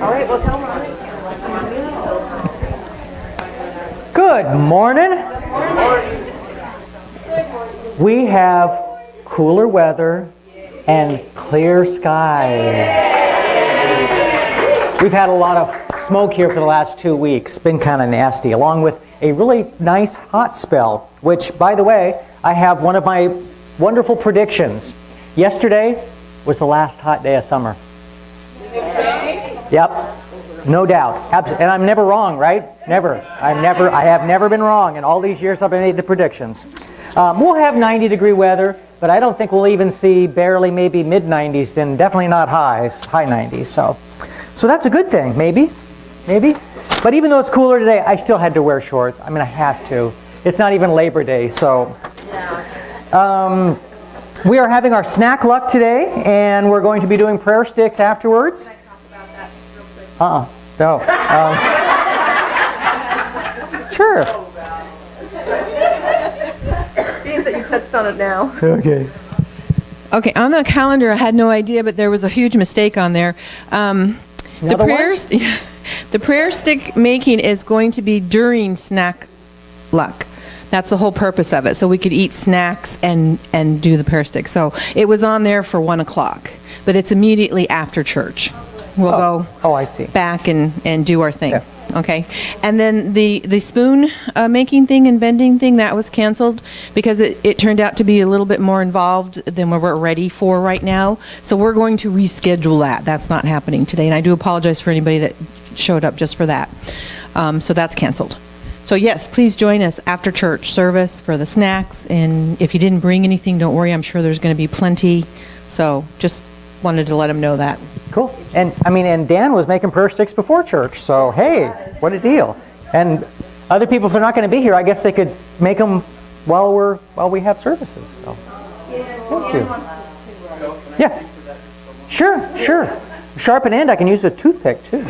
All right, well, tell Ronnie. Good morning. We have cooler weather and clear skies. We've had a lot of smoke here for the last 2 weeks. It's been kind of nasty, along with a really nice hot spell, which, by the way, I have one of my wonderful predictions. Yesterday was the last hot day of summer. Yep, no doubt. And I'm never wrong, right? Never. I have never been wrong in all these years I've made the predictions. We'll have 90-degree weather, but I don't think we'll even see barely maybe mid-90s and definitely not high 90s. So that's a good thing, maybe. But even though it's cooler today, I still had to wear shorts. I mean, I have to. It's not even Labor Day, so. We are having our snack luck today, and we're going to be doing prayer sticks afterwards. No. Sure. Being that you touched on it now. Okay. Okay, on the calendar, I had no idea, but there was a huge mistake on there. The prayer stick making is going to be during snack luck. That's the whole purpose of it, so we could eat snacks and do the prayer stick. So it was on there for 1 o'clock, but it's immediately after church. We'll go I see. back and do our thing. Yeah. Okay, and then the spoon making thing and bending thing, that was canceled because it turned out to be a little bit more involved than we're ready for right now. So we're going to reschedule that. That's not happening today, and I do apologize for anybody that showed up just for that. So that's canceled. So yes, please join us after church service for the snacks, and if you didn't bring anything, don't worry, I'm sure there's going to be plenty. So just wanted to let them know that. Cool. And Dan was making prayer sticks before church, so hey, what a deal. And other people, if they're not going to be here, I guess they could make them while we have services. So thank you. Yeah. Sure. Sharpen end, I can use a toothpick too.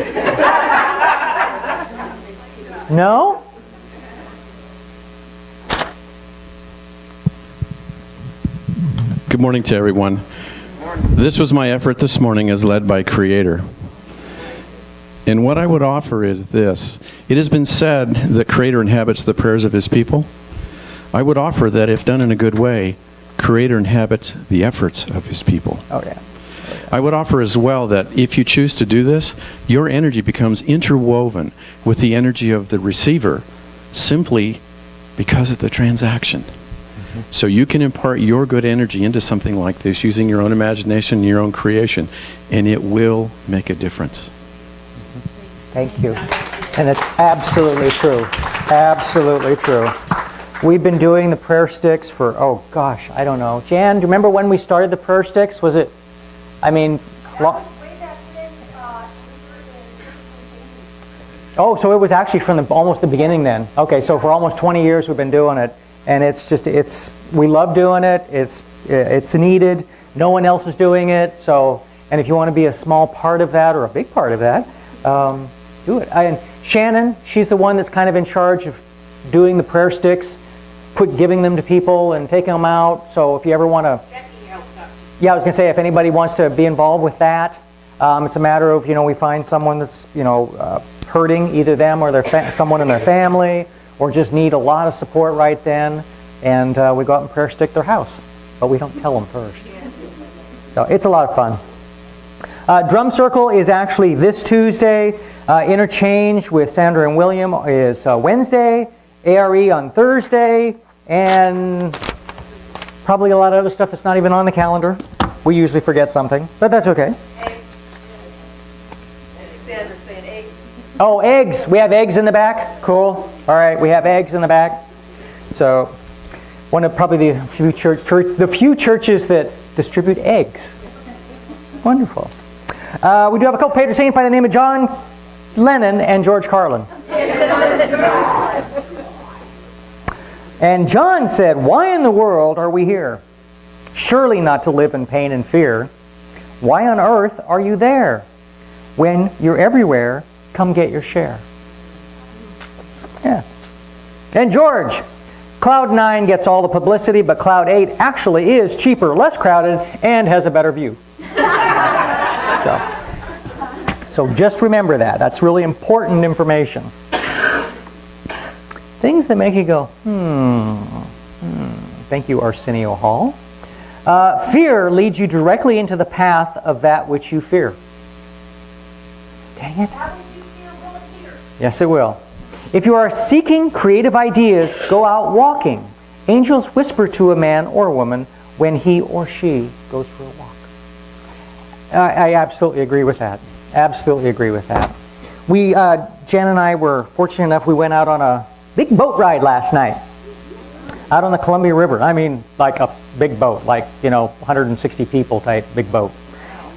No? Good morning to everyone. This was my effort this morning as led by Creator. And what I would offer is this. It has been said that Creator inhabits the prayers of His people. I would offer that if done in a good way, Creator inhabits the efforts of His people. Oh, yeah. I would offer as well that if you choose to do this, your energy becomes interwoven with the energy of the receiver simply because of the transaction. So you can impart your good energy into something like this using your own imagination, your own creation, and it will make a difference. Thank you. And it's absolutely true. Absolutely true. We've been doing the prayer sticks for, oh gosh, I don't know. Jan, do you remember when we started the prayer sticks? Was it, Oh, so it was actually from almost the beginning then. Okay, so for almost 20 years we've been doing it. And we love doing it. It's needed. No one else is doing it. So, and if you want to be a small part of that or a big part of that, do it. And Shannon, she's the one that's kind of in charge of doing the prayer sticks, giving them to people and taking them out. So if you ever want to, I was going to say if anybody wants to be involved with that, it's a matter of we find someone that's hurting, either them or someone in their family, or just need a lot of support right then, and we go out and prayer stick their house. But we don't tell them first. So it's a lot of fun. Drum Circle is actually this Tuesday. Interchange with Sandra and William is Wednesday. ARE on Thursday. And probably a lot of other stuff that's not even on the calendar. We usually forget something, but that's okay. Oh, eggs. We have eggs in the back. Cool. All right, we have eggs in the back. So, one of probably the few churches that distribute eggs. Wonderful. We do have a couple patron saints by the name of John Lennon and George Carlin. And John said, "Why in the world are we here? Surely not to live in pain and fear. Why on earth are you there? When you're everywhere, come get your share." Yeah. And George, Cloud 9 gets all the publicity, but Cloud 8 actually is cheaper, less crowded, and has a better view. So just remember that. That's really important information. Things that make you go, Thank you, Arsenio Hall. Fear leads you directly into the path of that which you fear. Dang it. Yes, it will. If you are seeking creative ideas, go out walking. Angels whisper to a man or a woman when he or she goes for a walk. I absolutely agree with that. Absolutely agree with that. We, Jan and I were fortunate enough, we went out on a big boat ride last night. Out on the Columbia River. I mean, like a big boat, like, 160 people type big boat.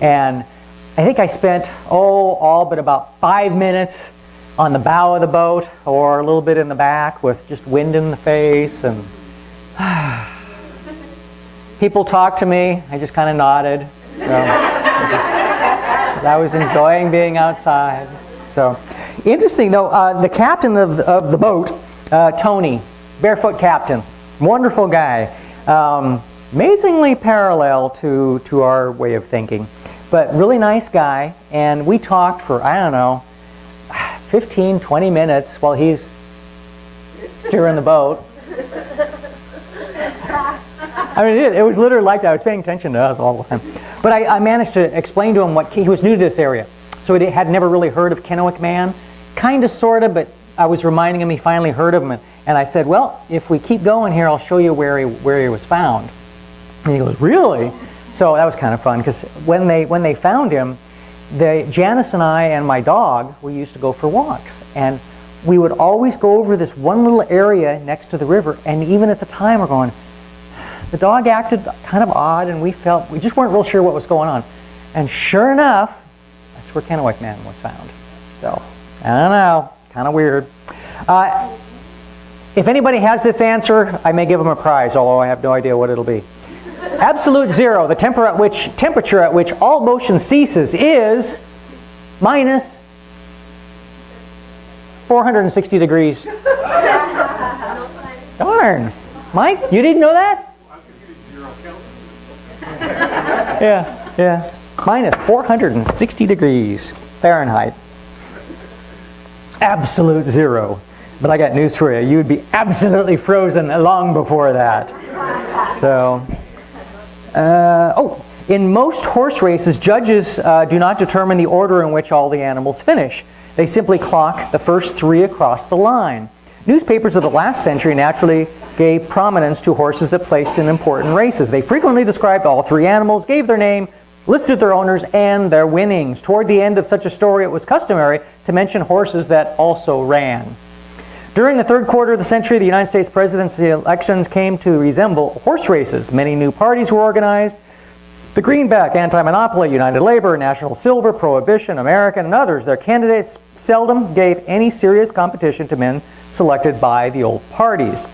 And I think I spent, all but about 5 minutes on the bow of the boat or a little bit in the back with just wind in the face. And people talked to me. I just kind of nodded. I was enjoying being outside. So, interesting though, the captain of the boat, Tony, barefoot captain, wonderful guy, amazingly parallel to our way of thinking, but really nice guy. And we talked for, 15, 20 minutes while he's steering the boat. I mean, it was literally like that. I was paying attention to us all the time. But I managed to explain to him he was new to this area. So he had never really heard of Kennewick Man. Kind of, sort of, but I was reminding him he finally heard of him. And I said, well, if we keep going here, I'll show you where he was found. And he goes, really? So that was kind of fun, because when they found him, Janice and I and my dog, we used to go for walks. And we would always go over this one little area next to the river. And even at the time, we're going, the dog acted kind of odd, and we just weren't real sure what was going on. And sure enough, that's where Kennewick Man was found. So, I don't know, kind of weird. If anybody has this answer, I may give them a prize, although I have no idea what it'll be. Absolute zero, the temperature at which all motion ceases, is minus 460 degrees. Darn. Mike, you didn't know that? Yeah. Minus 460 degrees Fahrenheit. Absolute zero. But I got news for you. You would be absolutely frozen long before that. So, in most horse races, judges do not determine the order in which all the animals finish. They simply clock the first 3 across the line. Newspapers of the last century naturally gave prominence to horses that placed in important races. They frequently described all 3 animals, gave their name, listed their owners, and their winnings. Toward the end of such a story, it was customary to mention horses that also ran. During the third quarter of the century, the United States presidency elections came to resemble horse races. Many new parties were organized. The Greenback, Anti-Monopoly, United Labor, National Silver, Prohibition, American, and others. Their candidates seldom gave any serious competition to men selected by the old parties.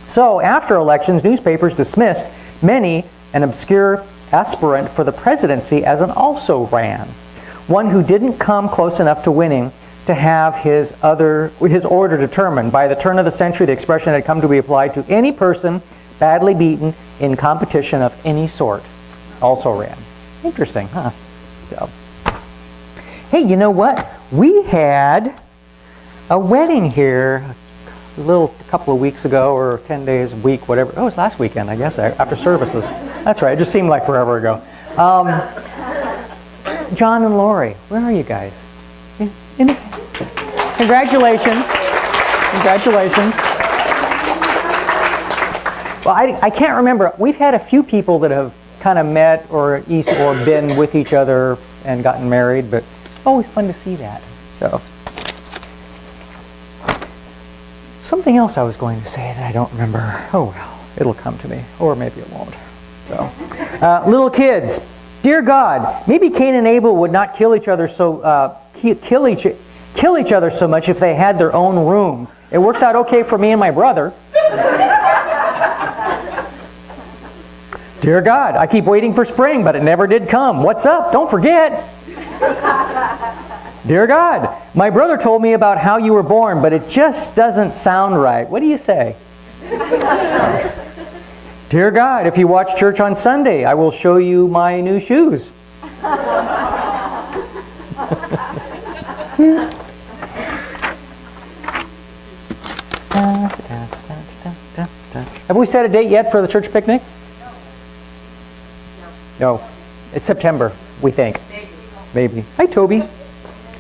So, after elections, newspapers dismissed many an obscure aspirant for the presidency as an also-ran, one who didn't come close enough to winning to have his order determined. By the turn of the century, the expression had come to be applied to any person badly beaten in competition of any sort. Also ran. Interesting, huh? So. Hey, you know what? We had a wedding here a couple of weeks ago, or 10 days, a week, whatever. Oh, it was last weekend, I guess, after services. That's right, it just seemed like forever ago. John and Lori, where are you guys? Congratulations. Congratulations. Well, I can't remember. We've had a few people that have kind of met or been with each other and gotten married, but it's always fun to see that. So, something else I was going to say that I don't remember. Oh well, it'll come to me, or maybe it won't. So, little kids, dear God, maybe Cain and Abel would not kill each other so much if they had their own rooms. It works out okay for me and my brother. Dear God, I keep waiting for spring, but it never did come. What's up? Don't forget. Dear God, my brother told me about how you were born, but it just doesn't sound right. What do you say? Dear God, if you watch church on Sunday, I will show you my new shoes. Have we set a date yet for the church picnic? No. It's September, we think. Maybe. Hi, Toby.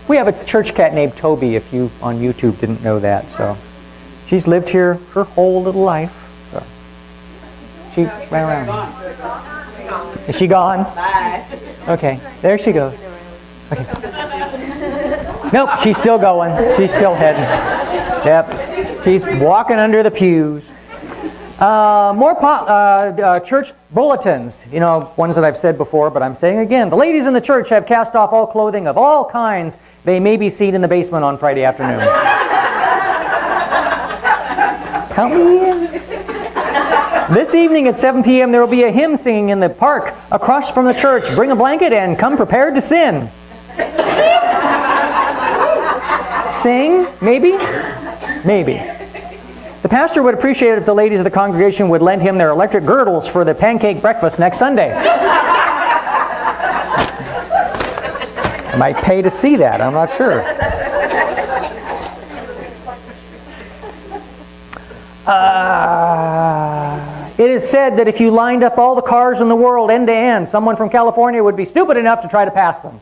We have a church cat named Toby, if you on YouTube didn't know that. So she's lived here her whole little life. So she ran around. Is she gone? Bye. Okay, there she goes. Okay. Nope, she's still going. She's still heading. Yep. She's walking under the pews. More church bulletins, you know, ones that I've said before, but I'm saying again. The ladies in the church have cast off all clothing of all kinds. They may be seen in the basement on Friday afternoon. Count me in. This evening at 7 p.m. there will be a hymn singing in the park across from the church. Bring a blanket and come prepared to sin. Sing? Maybe? Maybe. The pastor would appreciate it if the ladies of the congregation would lend him their electric girdles for the pancake breakfast next Sunday. I might pay to see that, I'm not sure. It is said that if you lined up all the cars in the world end to end, someone from California would be stupid enough to try to pass them.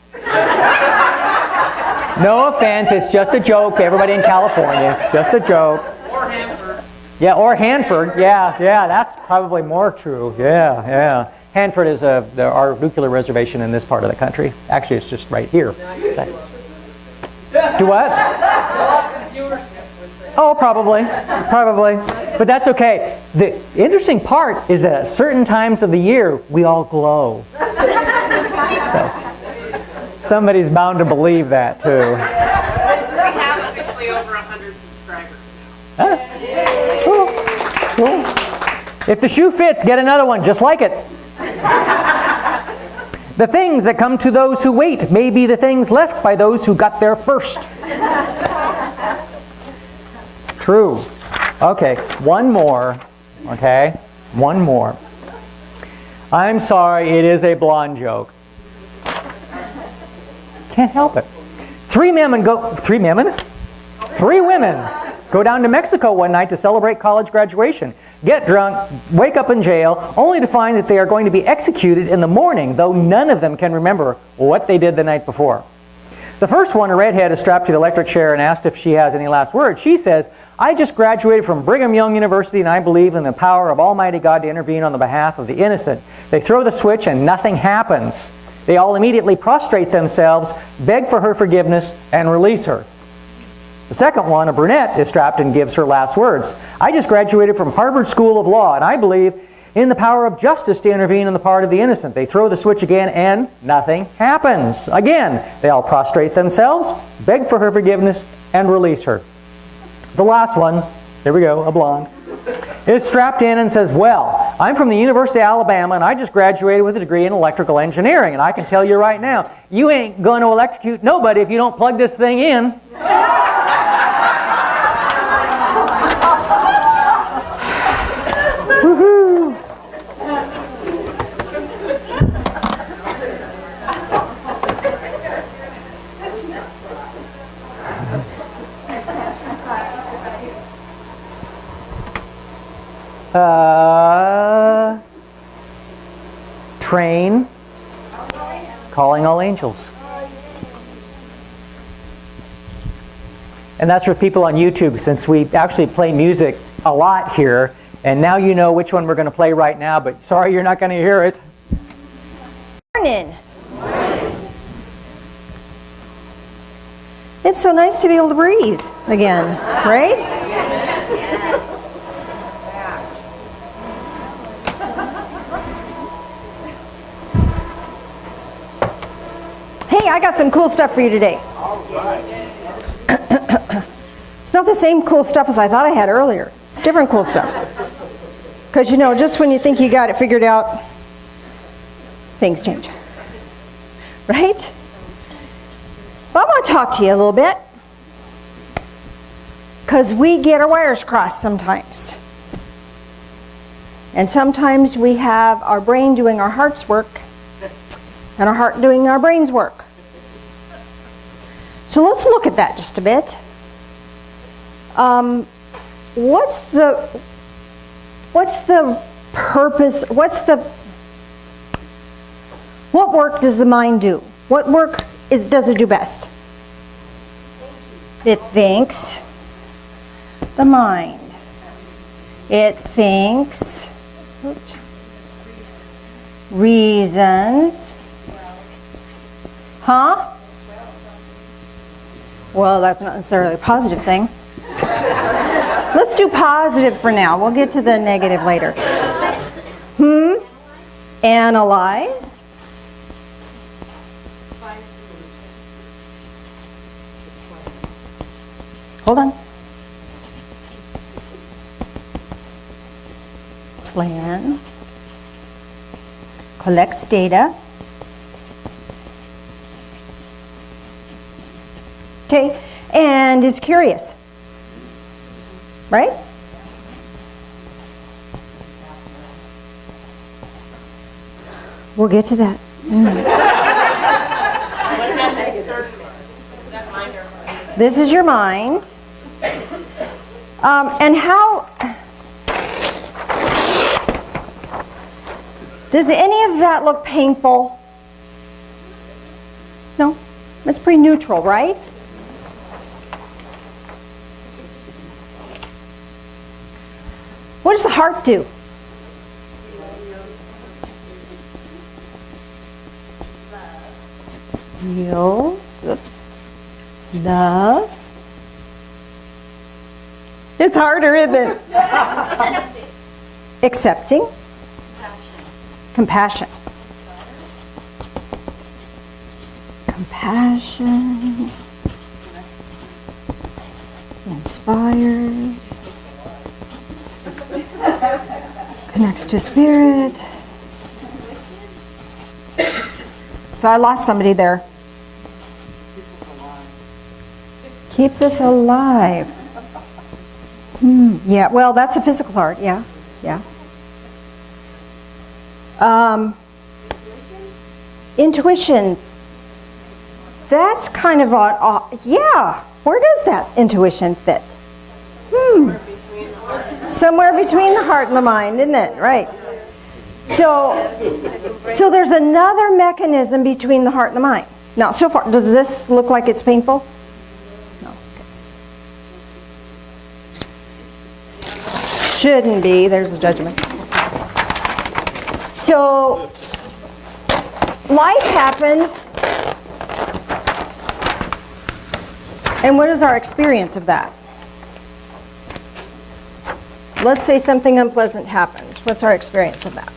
No offense, it's just a joke, everybody in California, it's just a joke. Or Hanford. Yeah, or Hanford. Yeah, that's probably more true. Yeah. Hanford is our nuclear reservation in this part of the country. Actually, it's just right here. Do what? Oh, probably. But that's okay. The interesting part is that at certain times of the year, we all glow. So, somebody's bound to believe that, too. We have officially over 100 subscribers now. Huh? Cool. If the shoe fits, get another one just like it. The things that come to those who wait may be the things left by those who got there first. True. Okay, one more. Okay, one more. I'm sorry, it is a blonde joke. Can't help it. Three women go down to Mexico one night to celebrate college graduation. Get drunk, wake up in jail, only to find that they are going to be executed in the morning, though none of them can remember what they did the night before. The first one, a redhead, is strapped to the electric chair and asked if she has any last words. She says, I just graduated from Brigham Young University and I believe in the power of Almighty God to intervene on the behalf of the innocent. They throw the switch and nothing happens. They all immediately prostrate themselves, beg for her forgiveness, and release her. The second one, a brunette, is strapped and gives her last words. I just graduated from Harvard School of Law, and I believe in the power of justice to intervene on the part of the innocent. They throw the switch again, and nothing happens. Again, they all prostrate themselves, beg for her forgiveness, and release her. The last one, here we go, a blonde, is strapped in and says, well, I'm from the University of Alabama, and I just graduated with a degree in electrical engineering, and I can tell you right now, you ain't going to electrocute nobody if you don't plug this thing in. Woohoo! Train, calling all angels. And that's for people on YouTube, since we actually play music a lot here. And now you know which one we're going to play right now, but sorry you're not going to hear it. Morning. It's so nice to be able to breathe again, right? Hey, I got some cool stuff for you today. It's not the same cool stuff as I thought I had earlier. It's different cool stuff. Because, you know, just when you think you got it figured out, things change. Right? But I want to talk to you a little bit. Because we get our wires crossed sometimes. And sometimes we have our brain doing our heart's work and our heart doing our brain's work. So let's look at that just a bit. What's the purpose, what work does the mind do? What work does it do best? It thinks. The mind. It thinks. Reasons. Huh? Well, that's not necessarily a positive thing. Let's do positive for now. We'll get to the negative later. Analyze. Hold on. Plans. Collects data. Okay, and is curious. Right? We'll get to that. This is your mind. And how does any of that look painful? No? That's pretty neutral, right? What does the heart do? Feels, oops, love. It's harder, isn't it? Accepting. Compassion. Compassion. Inspired. Connects to spirit. So I lost somebody there. Keeps us alive. Yeah, well, that's a physical heart. Yeah. Intuition. That's kind of odd. Yeah. Where does that intuition fit? Somewhere between the heart and the mind, isn't it? Right. So there's another mechanism between the heart and the mind. Now, so far, does this look like it's painful? No. Okay. Shouldn't be. There's a judgment. So life happens, and what is our experience of that? Let's say something unpleasant happens. What's our experience of that?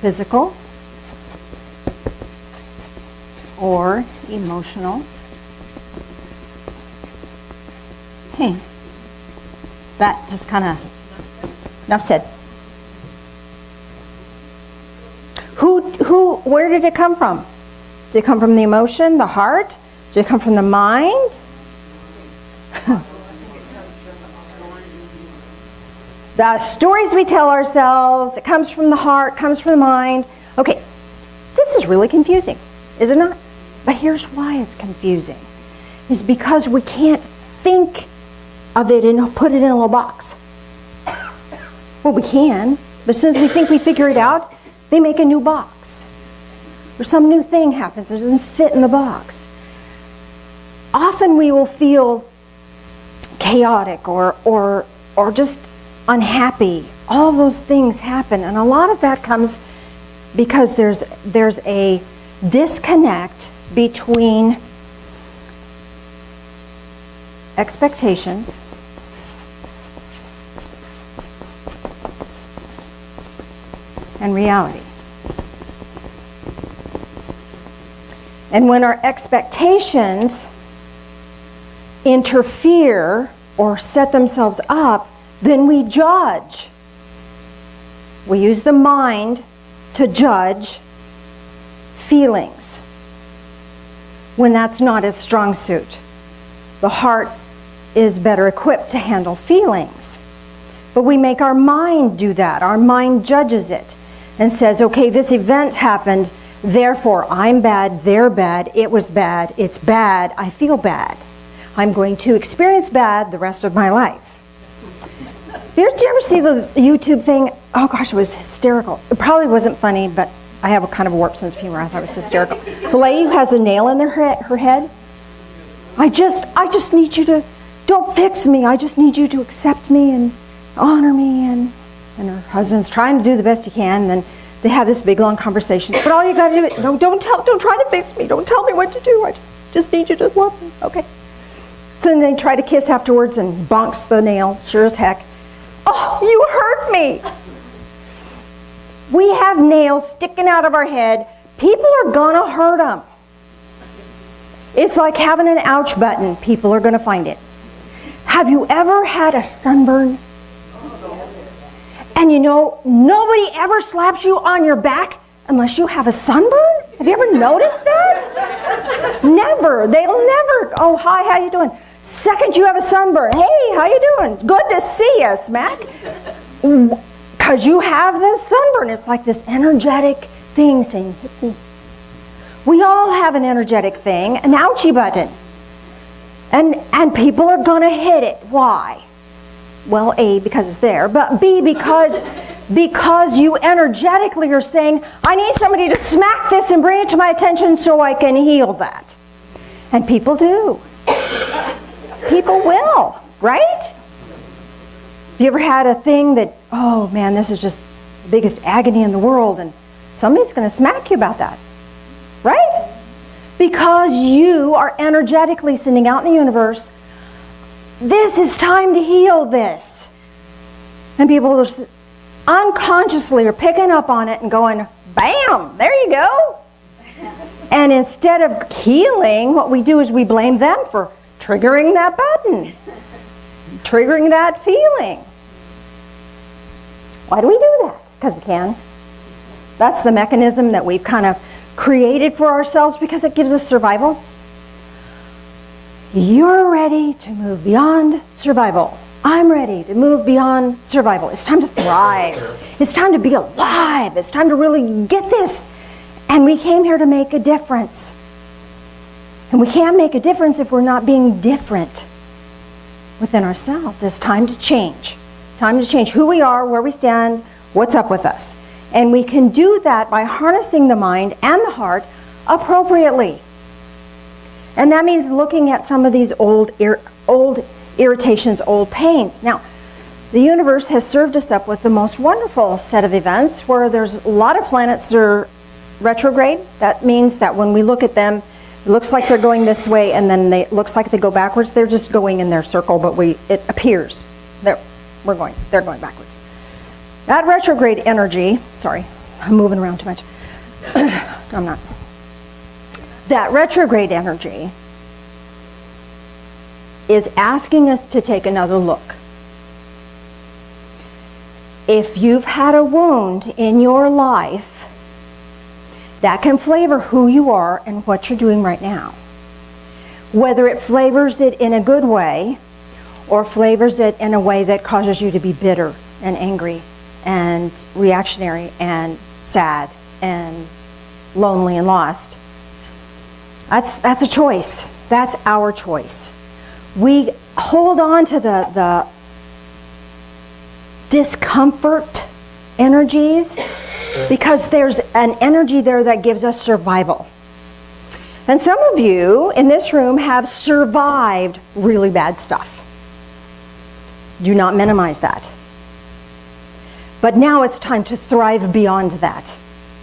Physical or emotional. Hey, that just kind of, enough said. Where did it come from? Did it come from the emotion, the heart? Did it come from the mind? The stories we tell ourselves, it comes from the heart, comes from the mind. Okay, this is really confusing, is it not? But here's why it's confusing. It's because we can't think of it and put it in a little box. Well, we can, but as soon as we think we figure it out, they make a new box. Or some new thing happens that doesn't fit in the box. Often we will feel chaotic or just unhappy. All those things happen, and a lot of that comes because there's a disconnect between expectations and reality. And when our expectations interfere or set themselves up, then we judge. We use the mind to judge feelings when that's not its strong suit. The heart is better equipped to handle feelings. But we make our mind do that. Our mind judges it and says, okay, this event happened, therefore I'm bad, they're bad, it was bad, it's bad, I feel bad. I'm going to experience bad the rest of my life. Did you ever see the YouTube thing? Oh gosh, it was hysterical. It probably wasn't funny, but I have a kind of a warped sense of humor. I thought it was hysterical. The lady who has a nail in her head. I just need you to, don't fix me. I just need you to accept me and honor me. And her husband's trying to do the best he can. And then they have this big long conversation. But all you got to do is, no, don't try to fix me. Don't tell me what to do. I just need you to love me. Okay. So then they try to kiss afterwards and bonks the nail, sure as heck. Oh, you hurt me. We have nails sticking out of our head. People are gonna hurt them. It's like having an ouch button. People are gonna find it. Have you ever had a sunburn? And you know, nobody ever slaps you on your back unless you have a sunburn? Have you ever noticed that? Never. They'll never. Oh, hi, how you doing? Second you have a sunburn. Hey, how you doing? Good to see you, Smack. Because you have this sunburn. It's like this energetic thing saying, hit me. We all have an energetic thing, an ouchie button. And people are going to hit it. Why? Well, A, because it's there, but B, because you energetically are saying, I need somebody to smack this and bring it to my attention so I can heal that. And people do. People will, right? Have you ever had a thing that, oh man, this is just the biggest agony in the world, and somebody's going to smack you about that, right? Because you are energetically sending out in the universe, this is time to heal this. And people are unconsciously are picking up on it and going, bam, there you go. And instead of healing, what we do is we blame them for triggering that button, triggering that feeling. Why do we do that? Because we can. That's the mechanism that we've kind of created for ourselves because it gives us survival. You're ready to move beyond survival. I'm ready to move beyond survival. It's time to thrive. It's time to be alive. It's time to really get this. And we came here to make a difference. And we can't make a difference if we're not being different within ourselves. It's time to change. Time to change who we are, where we stand, what's up with us. And we can do that by harnessing the mind and the heart appropriately. And that means looking at some of these old irritations, old pains. Now, the universe has served us up with the most wonderful set of events where there's a lot of planets that are retrograde. That means that when we look at them, it looks like they're going this way, and then it looks like they go backwards. They're just going in their circle, but it appears they're going backwards. That retrograde energy, sorry, I'm moving around too much. I'm not. That retrograde energy is asking us to take another look. If you've had a wound in your life, that can flavor who you are and what you're doing right now. Whether it flavors it in a good way or flavors it in a way that causes you to be bitter and angry and reactionary and sad and lonely and lost. That's a choice. That's our choice. We hold on to the discomfort energies because there's an energy there that gives us survival. And some of you in this room have survived really bad stuff. Do not minimize that. But now it's time to thrive beyond that.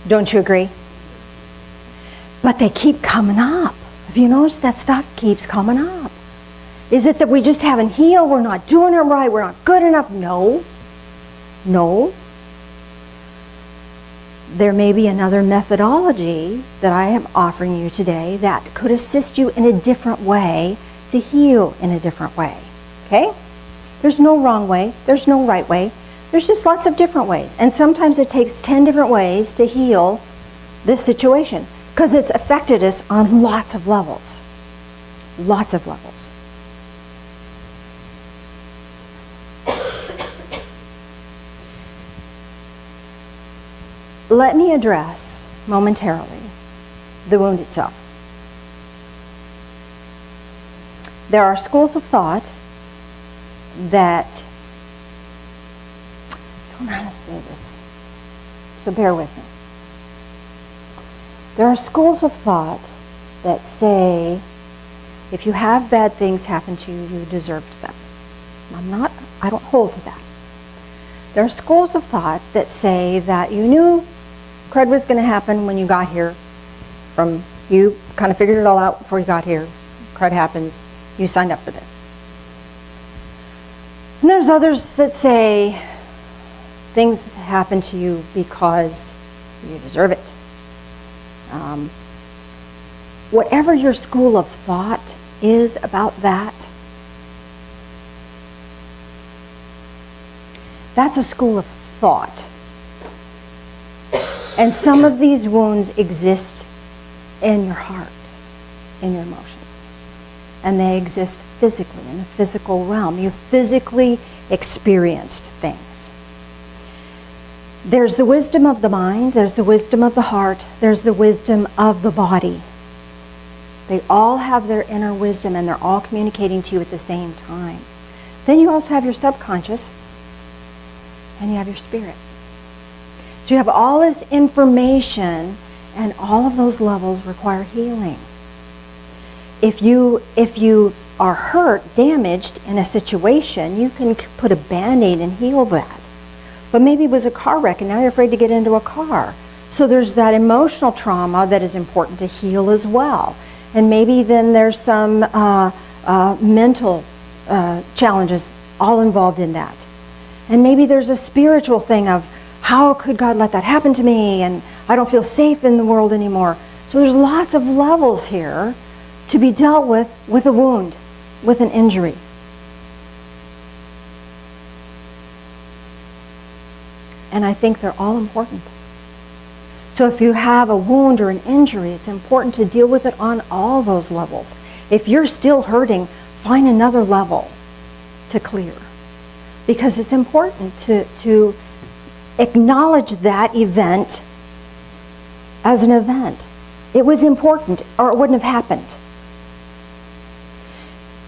Don't you agree? But they keep coming up. Have you noticed that stuff keeps coming up? Is it that we just haven't healed? We're not doing it right? We're not good enough? No. No. There may be another methodology that I am offering you today that could assist you in a different way to heal in a different way. Okay? There's no wrong way. There's no right way. There's just lots of different ways. And sometimes it takes 10 different ways to heal this situation because it's affected us on lots of levels. Lots of levels. let me address momentarily the wound itself. There are schools of thought that, I don't know how to say this, so bear with me. There are schools of thought that say if you have bad things happen to you, you deserved them. I don't hold to that. There are schools of thought that say that you knew crud was going to happen when you got here. You kind of figured it all out before you got here. Crud happens. You signed up for this. And there's others that say things happen to you because you deserve it. Whatever your school of thought is about that, that's a school of thought. And some of these wounds exist in your heart, in your emotions. And they exist physically, in the physical realm. You physically experienced things. There's the wisdom of the mind, there's the wisdom of the heart, there's the wisdom of the body. They all have their inner wisdom and they're all communicating to you at the same time. Then you also have your subconscious and you have your spirit. So you have all this information and all of those levels require healing. If you are hurt, damaged in a situation, you can put a Band-Aid and heal that. But maybe it was a car wreck and now you're afraid to get into a car. So there's that emotional trauma that is important to heal as well. And maybe then there's some mental challenges all involved in that. And maybe there's a spiritual thing of how could God let that happen to me and I don't feel safe in the world anymore. So there's lots of levels here to be dealt with a wound, with an injury. And I think they're all important. So if you have a wound or an injury, it's important to deal with it on all those levels. If you're still hurting, find another level to clear. Because it's important to acknowledge that event as an event. It was important or it wouldn't have happened.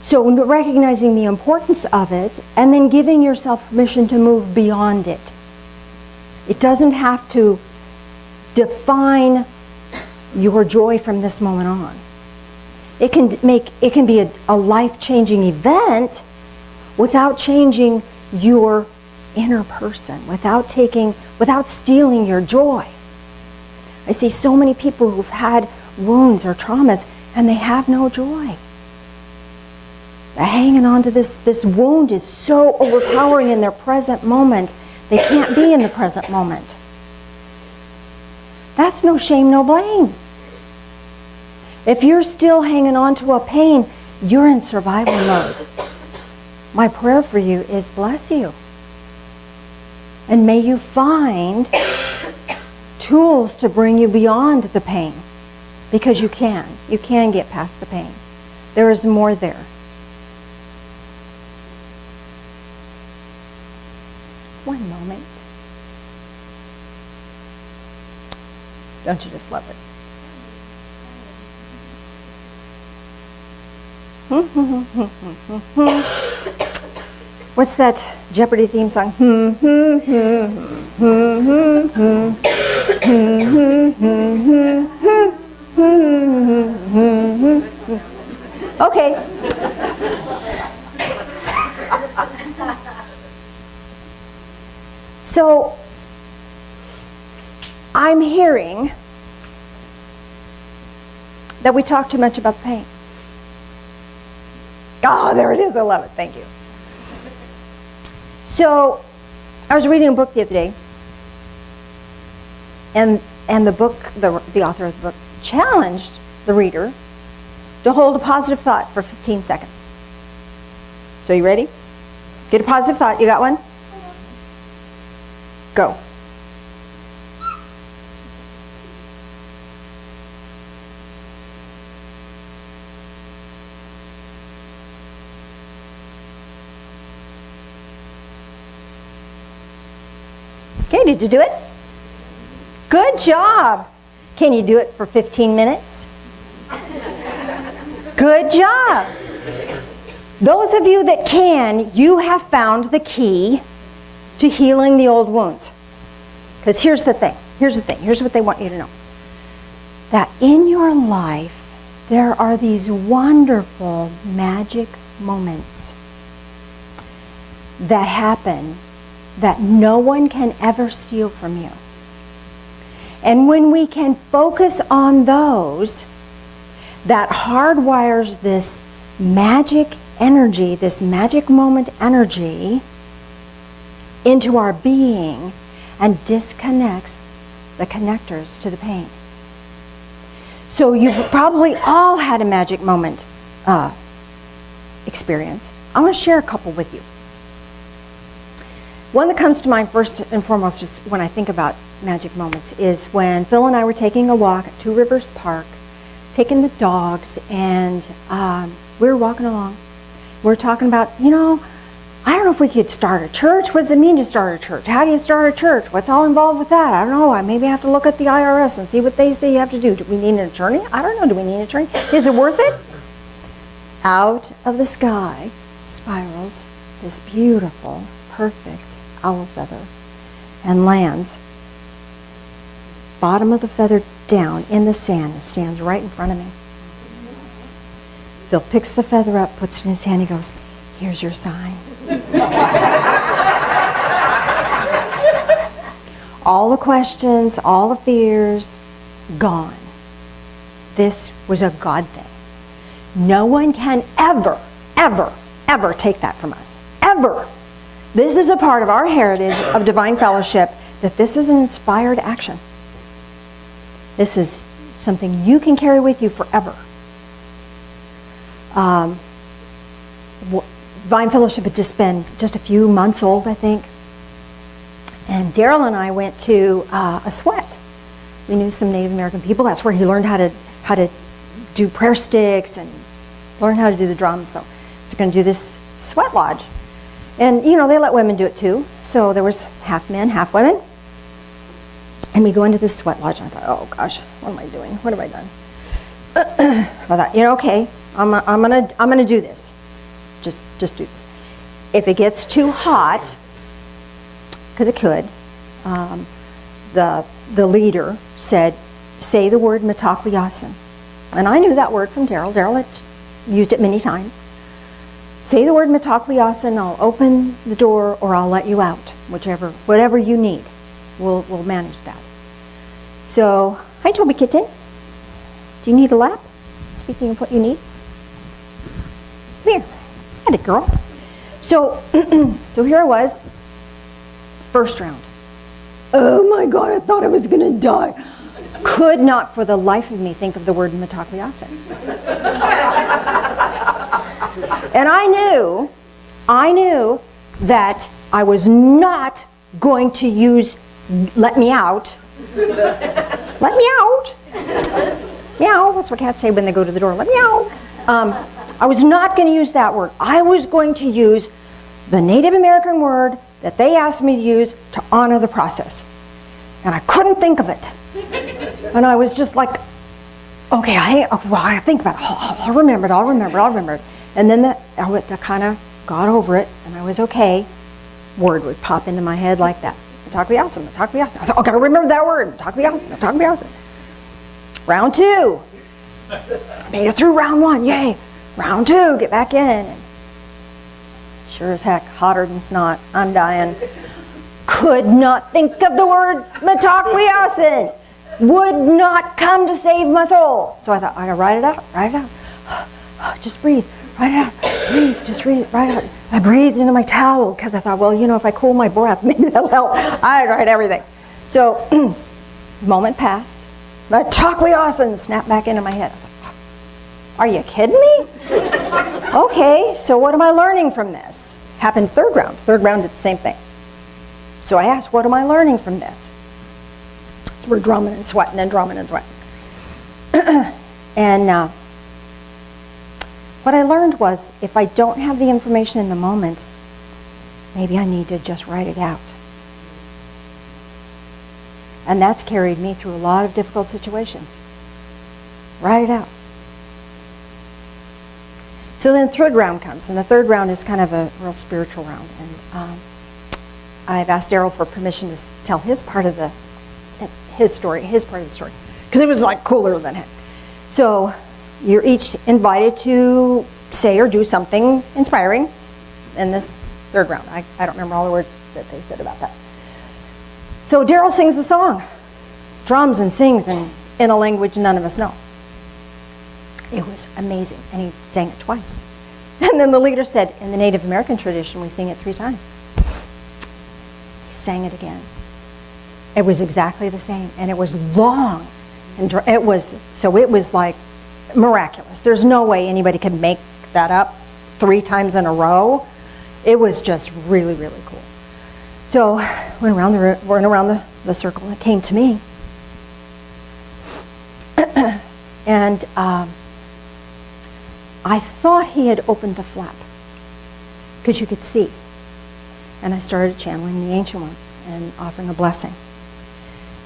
So recognizing the importance of it and then giving yourself permission to move beyond it. It doesn't have to define your joy from this moment on. It can be a life-changing event without changing your inner person, without stealing your joy. I see so many people who've had wounds or traumas and they have no joy. They're hanging on to this wound is so overpowering in their present moment, they can't be in the present moment. That's no shame, no blame. If you're still hanging on to a pain, you're in survival mode. My prayer for you is bless you. And may you find tools to bring you beyond the pain. Because you can. You can get past the pain. There is more there. One moment. Don't you just love it? What's that Jeopardy theme song? Okay. So, I'm hearing that we talk too much about pain. Oh, there it is. I love it. Thank you. So, I was reading a book the other day, and the book, the author of the book, challenged the reader to hold a positive thought for 15 seconds. So, you ready? Get a positive thought. You got one? Go. Okay, did you do it? Good job. Can you do it for 15 minutes? Good job. Those of you that can, you have found the key to healing the old wounds. Because here's the thing. Here's what they want you to know. That in your life, there are these wonderful magic moments that happen that no one can ever steal from you. And when we can focus on those, that hardwires this magic energy, this magic moment energy into our being and disconnects the connectors to the pain. So you've probably all had a magic moment experience. I want to share a couple with you. One that comes to mind first and foremost, just when I think about magic moments, is when Phil and I were taking a walk at Two Rivers Park, taking the dogs, and we were walking along. We were talking about, I don't know if we could start a church. What does it mean to start a church? How do you start a church? What's all involved with that? I don't know. I maybe have to look at the IRS and see what they say you have to do. Do we need an attorney? I don't know. Do we need an attorney? Is it worth it? Out of the sky spirals this beautiful, perfect owl feather and lands bottom of the feather down in the sand. It stands right in front of me. Phil picks the feather up, puts it in his hand. He goes, "Here's your sign." All the questions, all the fears, gone. This was a God thing. No one can ever, ever, ever take that from us. Ever. This is a part of our heritage of Divine Fellowship, that this was an inspired action. This is something you can carry with you forever. Divine Fellowship had just been just a few months old, I think. And Daryl and I went to a sweat. We knew some Native American people. That's where he learned how to do prayer sticks and learn how to do the drums. So he's going to do this sweat lodge. And, they let women do it too. So there was half men, half women. And we go into this sweat lodge, and I thought, oh gosh, what am I doing? What have I done? I thought, okay, I'm gonna do this. Just do this. If it gets too hot, because it could, the leader said, say the word Mitakuye. And I knew that word from Daryl. Daryl had used it many times. Say the word Mitakuye, and I'll open the door or I'll let you out. Whatever you need, we'll manage that. So, hi Toby Kitten. Do you need a lap? Speaking of what you need. Come here. Had it, girl. So, so here I was. First round. Oh my God, I thought I was going to die. Could not for the life of me think of the word Mitakuye. And I knew that I was not going to use let me out. Let me out. Meow, that's what cats say when they go to the door. Let me out. I was not going to use that word. I was going to use the Native American word that they asked me to use to honor the process. And I couldn't think of it. And I was just like, okay, I think about it. I'll remember it. And then I kind of got over it, and I was okay. Word would pop into my head like that. Mitakuye. I thought, I gotta remember that word. Mitakuye. Round 2. Made it through round 1, yay. Round 2, get back in. And sure as heck, hotter than snot. I'm dying. Could not think of the word Mitakuye. Would not come to save my soul. So I thought, I gotta write it out. Just breathe. Write it out. Breathe. Just write it out. I breathed into my towel because I thought, well, if I cool my breath, maybe that'll help. I write everything. So, moment passed. Mitakuye snapped back into my head. I thought, are you kidding me? Okay, so what am I learning from this? Happened third round. Third round did the same thing. So I asked, what am I learning from this? So we're drumming and sweating and drumming and sweating. And what I learned was, if I don't have the information in the moment, maybe I need to just write it out. And that's carried me through a lot of difficult situations. Write it out. So then third round comes, and the third round is kind of a real spiritual round. And I've asked Daryl for permission to tell his part of his part of the story, because it was like cooler than heck. So you're each invited to say or do something inspiring in this third round. I don't remember all the words that they said about that. So Daryl sings a song, drums and sings in a language none of us know. It was amazing, and he sang it twice. And then the leader said, in the Native American tradition, we sing it 3 times. He sang it again. It was exactly the same, and it was long. And it was like miraculous. There's no way anybody could make that up 3 times in a row. It was just really, really cool. So went around the circle, and it came to me. And I thought he had opened the flap, because you could see. And I started channeling the Ancient Ones and offering a blessing.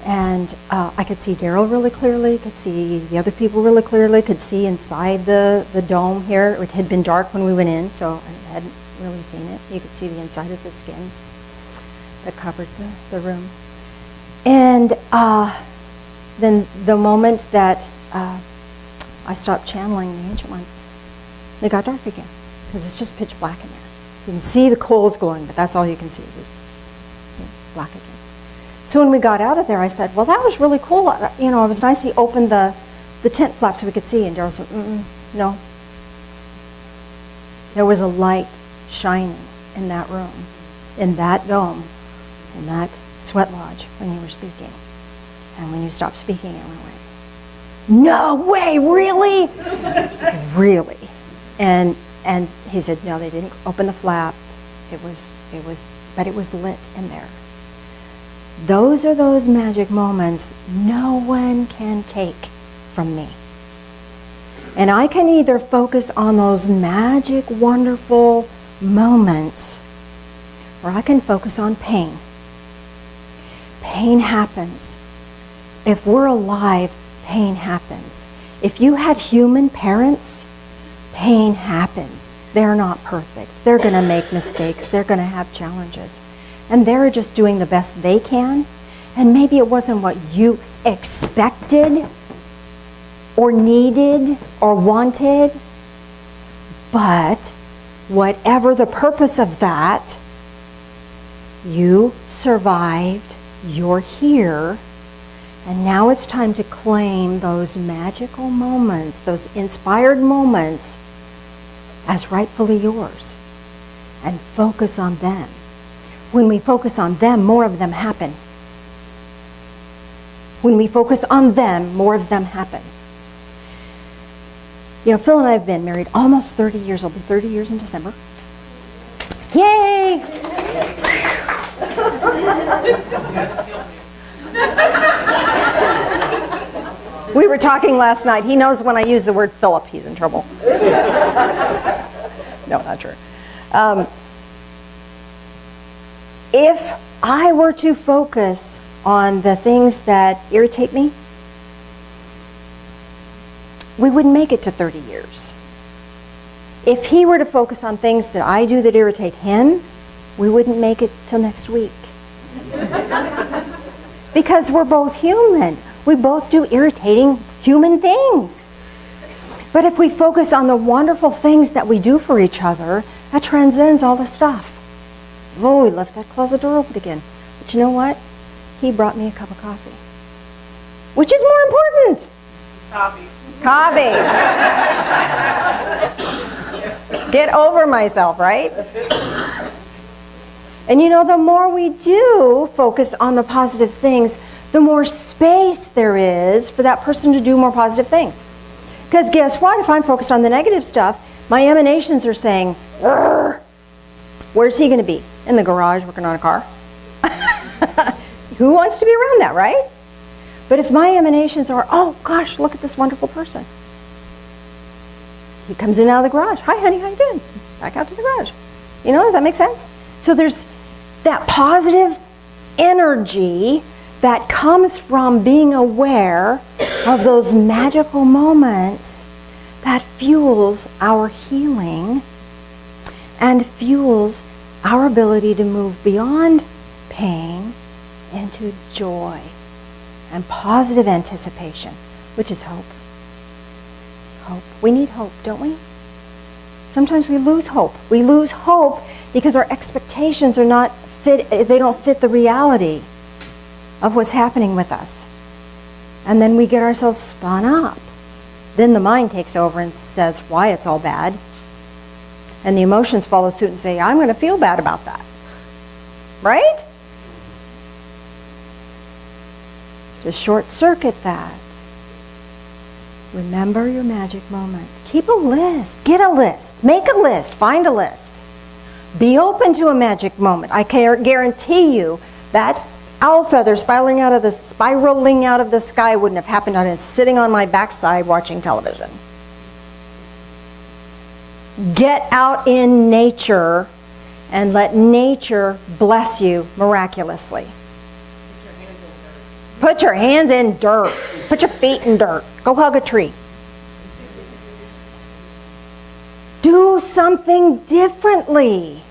And I could see Daryl really clearly, could see the other people really clearly, could see inside the dome here. It had been dark when we went in, so I hadn't really seen it. You could see the inside of the skins that covered the room. And then the moment that I stopped channeling the Ancient Ones, they got dark again, because it's just pitch black in there. You can see the coals glowing, but that's all you can see is this black again. So when we got out of there, I said, well, that was really cool. You know, it was nice he opened the tent flap so we could see. And Daryl said, no. There was a light shining in that room, in that dome, in that sweat lodge when you were speaking. And when you stopped speaking, it went away. No way, really? Really? And he said, no, they didn't open the flap. But it was lit in there. Those are those magic moments no one can take from me. And I can either focus on those magic, wonderful moments, or I can focus on pain. Pain happens. If we're alive, pain happens. If you had human parents, pain happens. They're not perfect. They're going to make mistakes. They're going to have challenges. And they're just doing the best they can. And maybe it wasn't what you expected or needed or wanted. But whatever the purpose of that, you survived. You're here. And now it's time to claim those magical moments, those inspired moments, as rightfully yours. And focus on them. When we focus on them, more of them happen. When we focus on them, more of them happen. You know, Phil and I have been married almost 30 years. I'll be 30 years in December. Yay! We were talking last night. He knows when I use the word Philip, he's in trouble. No, not true. If I were to focus on the things that irritate me, we wouldn't make it to 30 years. If he were to focus on things that I do that irritate him, we wouldn't make it till next week. Because we're both human. We both do irritating human things. But if we focus on the wonderful things that we do for each other, that transcends all the stuff. Oh, we left that closet door open again. But you know what? He brought me a cup of coffee. Which is more important? Coffee. Coffee. Get over myself, right? And you know, the more we do focus on the positive things, the more space there is for that person to do more positive things. Because guess what? If I'm focused on the negative stuff, my emanations are saying, "Urgh." Where's he going to be? In the garage working on a car? Who wants to be around that, right? But if my emanations are, oh gosh, look at this wonderful person. He comes in and out of the garage. Hi, honey, how you doing? Back out to the garage. You know, does that make sense? So there's that positive energy that comes from being aware of those magical moments that fuels our healing and fuels our ability to move beyond pain into joy and positive anticipation, which is hope. Hope. We need hope, don't we? Sometimes we lose hope. We lose hope because our expectations are not fit, they don't fit the reality of what's happening with us. And then we get ourselves spun up. Then the mind takes over and says why it's all bad. And the emotions follow suit and say, I'm going to feel bad about that. Right? To short circuit that. Remember your magic moment. Keep a list. Get a list. Make a list. Find a list. Be open to a magic moment. I guarantee you that owl feather spiraling out of the sky wouldn't have happened on it sitting on my backside watching television. Get out in nature and let nature bless you miraculously. Put your hands in dirt. Put your feet in dirt. Go hug a tree. Do something differently.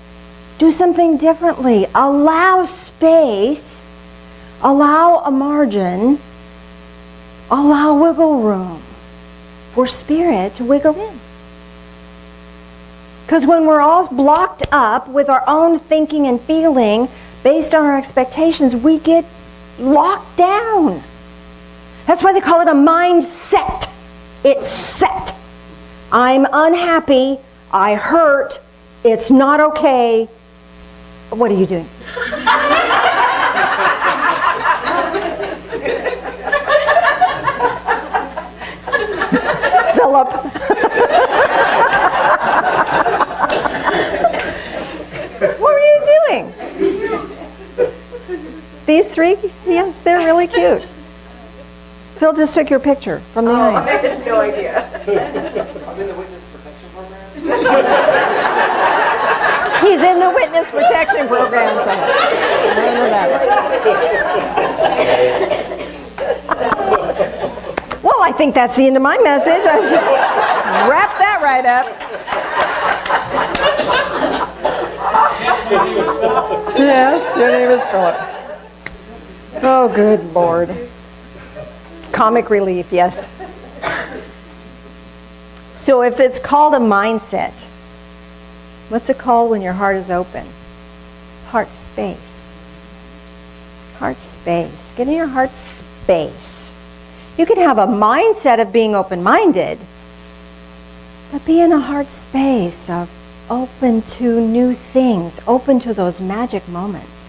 Do something differently. Allow space. Allow a margin. Allow wiggle room for spirit to wiggle in. Because when we're all blocked up with our own thinking and feeling based on our expectations, we get locked down. That's why they call it a mindset. It's set. I'm unhappy. I hurt. It's not okay. What are you doing? Philip. What were you doing? These three? Yes, they're really cute. Phil just took your picture from the eye. I had no idea. I'm in the witness protection program. He's in the witness protection program, so remember that. Well, I think that's the end of my message. I wrap that right up. Yes, your name is Philip. Oh, good Lord. Comic relief, yes. So if it's called a mindset, what's it called when your heart is open? Heart space. Heart space. Get in your heart space. You can have a mindset of being open-minded, but be in a heart space of open to new things, open to those magic moments.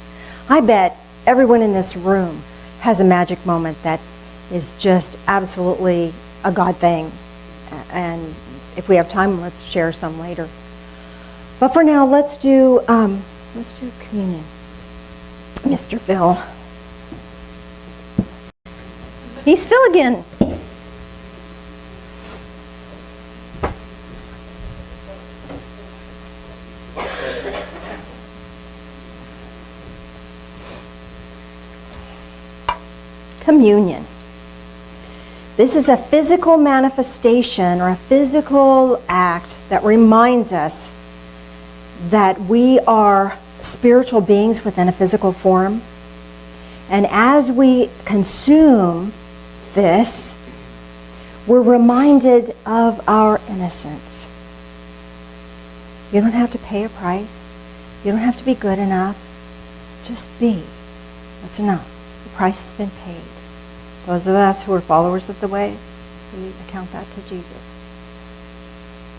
I bet everyone in this room has a magic moment that is just absolutely a God thing. And if we have time, let's share some later. But for now, let's do communion. Mr. Phil. He's Phil again. Communion. This is a physical manifestation or a physical act that reminds us that we are spiritual beings within a physical form. And as we consume this, we're reminded of our innocence. You don't have to pay a price. You don't have to be good enough. Just be. That's enough. The price has been paid. Those of us who are followers of the way, we account that to Jesus.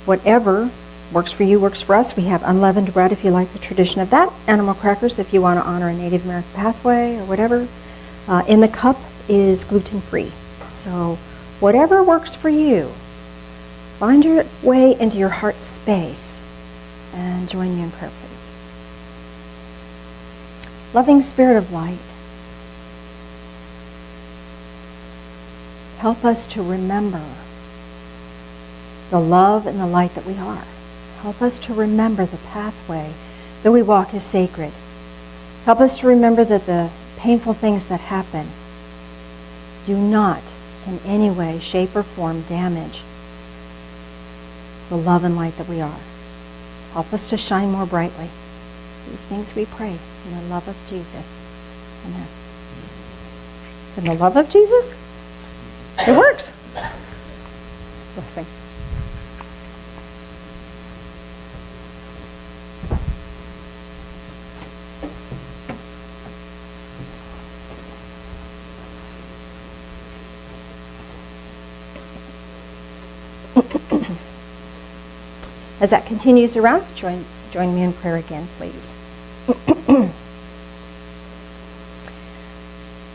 Whatever works for you, works for us. We have unleavened bread if you like the tradition of that. Animal crackers if you want to honor a Native American pathway or whatever. In the cup is gluten-free. So whatever works for you, find your way into your heart space and join me in prayer, please. Loving Spirit of light, help us to remember the love and the light that we are. Help us to remember the pathway that we walk is sacred. Help us to remember that the painful things that happen do not in any way, shape, or form damage the love and light that we are. Help us to shine more brightly. These things we pray in the love of Jesus. Amen. In the love of Jesus? It works. Blessing. As that continues around, join me in prayer again, please.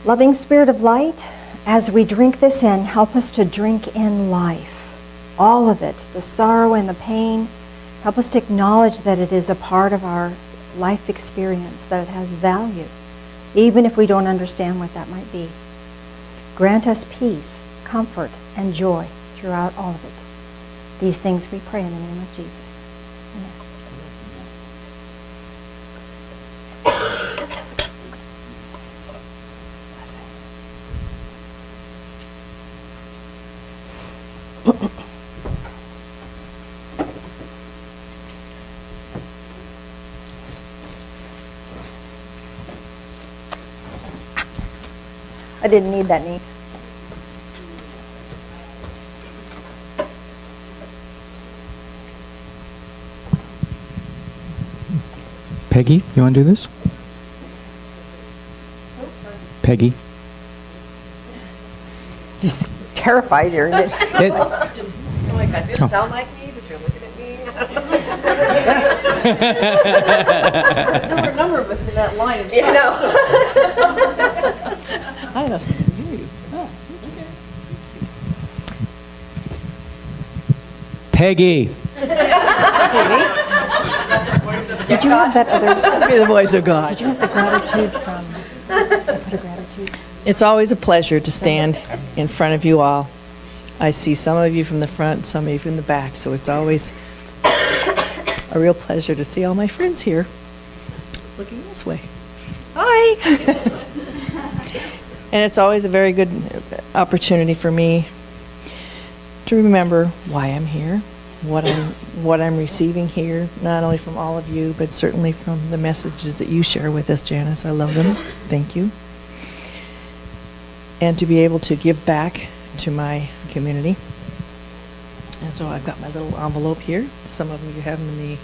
Loving Spirit of light, as we drink this in, help us to drink in life. All of it, the sorrow and the pain. Help us to acknowledge that it is a part of our life experience, that it has value, even if we don't understand what that might be. Grant us peace, comfort, and joy throughout all of it. These things we pray in the name of Jesus. Amen. I didn't need that knee. Peggy, you want to do this? Peggy. Just terrified her. Like, that didn't sound like me, but you're looking at me. There were a number of us in that line of sight. You know. I don't hear you. Peggy. Did you have that other? Must be the voice of God. Did you have the gratitude from? Put a gratitude. It's always a pleasure to stand in front of you all. I see some of you from the front, some of you from the back, so it's always a real pleasure to see all my friends here. Looking this way. Hi! And it's always a very good opportunity for me to remember why I'm here, what I'm receiving here, not only from all of you, but certainly from the messages that you share with us, Janice. I love them. Thank you. And to be able to give back to my community. And so I've got my little envelope here. Some of them you have them in the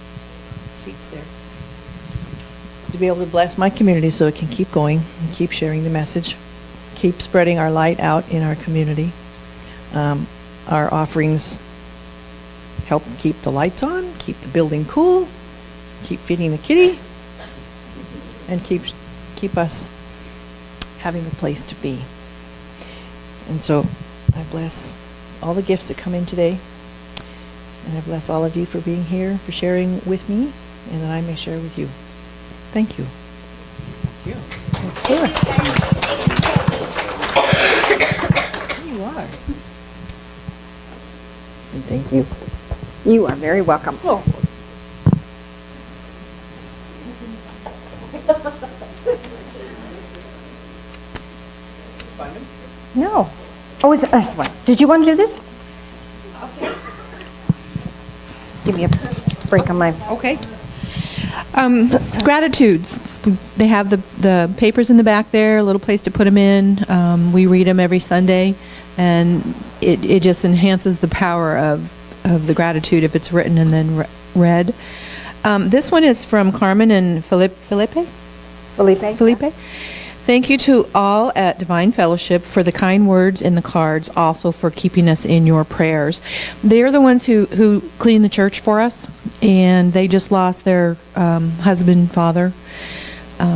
seats there. To be able to bless my community so it can keep going and keep sharing the message, keep spreading our light out in our community. Our offerings help keep the lights on, keep the building cool, keep feeding the kitty, and keep us having a place to be. And so I bless all the gifts that come in today, and I bless all of you for being here, for sharing with me, and that I may share with you. Thank you. Thank you. Here you are. And thank you. You are very welcome. Oh. No. Oh, is it this one? Did you want to do this? Okay. Give me a break on my. Okay. Gratitudes. They have the papers in the back there, a little place to put them in. We read them every Sunday, and it just enhances the power of the gratitude if it's written and then read. This one is from Carmen and Felipe. Thank you to all at Divine Fellowship for the kind words in the cards, also for keeping us in your prayers. They're the ones who clean the church for us, and they just lost their husband, father.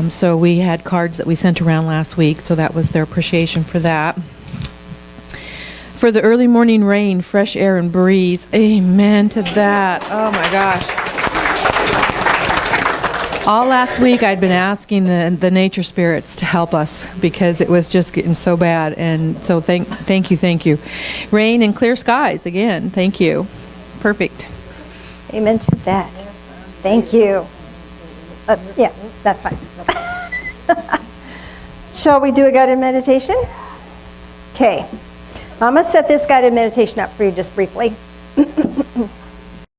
So we had cards that we sent around last week, so that was their appreciation for that. For the early morning rain, fresh air, and breeze. Amen to that. Oh my gosh. All last week I'd been asking the nature spirits to help us because it was just getting so bad. And so thank you. Rain and clear skies again. Thank you. Perfect. Amen to that. Thank you. Yeah, that's fine. Shall we do a guided meditation? Okay. I'm going to set this guided meditation up for you just briefly.